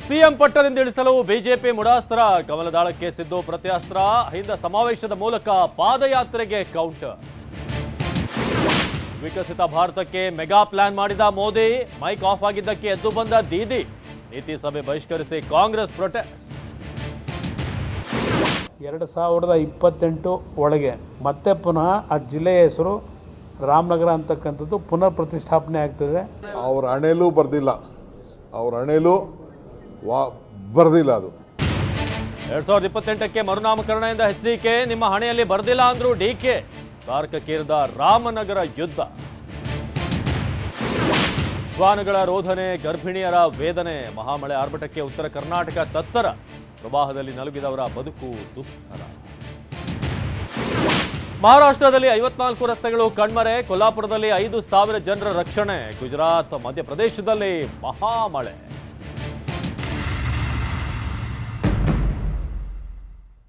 CM ಪಟ್ಟದಿಂದ ಇಳಿಸಲು BJP ಮುಡಾಸ್ತ್ರ, ಕಮಲದಾಳಕ್ಕೆ Siddu ಪ್ರತ್ಯಾಸ್ತ್ರ, ಹಿಂದ ಸಮಾವೇಶದ ಮೂಲಕ ಪಾದಯಾತ್ರೆಗೆ ಕೌಂಟರ್. ವಿಕಸಿತ ಭಾರತಕ್ಕೆ ಮೆಗಾ ಪ್ಲಾನ್ ಮಾಡಿದ ಮೋದಿ, ಮೈಕ್ ಆಫ್ ಆಗಿದ್ದಕ್ಕೆ ಎದ್ದು ಬಂದ ದೀದಿ, ನೀತಿ ಸಭೆ ಬಹಿಷ್ಕರಿಸಿ ಕಾಂಗ್ರೆಸ್ ಪ್ರೊಟೆಸ್ಟ್. 2028 ಒಳಗೆ ಮತ್ತೆ ಪುನಃ ಆ ಜಿಲ್ಲೆಯ ಹೆಸರು ರಾಮನಗರ ಅಂತಕ್ಕಂಥದ್ದು ಪುನರ್ ಪ್ರತಿಷ್ಠಾಪನೆ ಆಗ್ತದೆ. ಅವ್ರ ಹಣೆಯಲ್ಲೂ ಬರ್ದಿಲ್ಲ, ಅವ್ರ ಹಣೆಯಲ್ಲೂ ಬರ್ದಿಲ್ಲ. ಅದು 2028ಕ್ಕೆ ಮರುನಾಮಕರಣದಿಂದ ಎಚ್ಡಿಕೆ, ನಿಮ್ಮ ಹಣೆಯಲ್ಲಿ ಬರ್ದಿಲ್ಲ ಅಂದ್ರು ಡಿಕೆ, ತಾರಕಕ್ಕೇರಿದ ರಾಮನಗರ ಯುದ್ಧ. ಶ್ವಾನಗಳ ರೋಧನೆ, ಗರ್ಭಿಣಿಯರ ವೇದನೆ, ಮಹಾಮಳೆ ಆರ್ಭಟಕ್ಕೆ ಉತ್ತರ ಕರ್ನಾಟಕ ತತ್ತರ, ಪ್ರವಾಹದಲ್ಲಿ ನಲುಗಿದವರ ಬದುಕು ದುಸ್ತರ. ಮಹಾರಾಷ್ಟ್ರದಲ್ಲಿ 54 ರಸ್ತೆಗಳು ಕಣ್ಮರೆ, ಕೊಲ್ಲಾಪುರದಲ್ಲಿ 5,000 ಜನರ ರಕ್ಷಣೆ, ಗುಜರಾತ್ ಮಧ್ಯಪ್ರದೇಶದಲ್ಲಿ ಮಹಾಮಳೆ.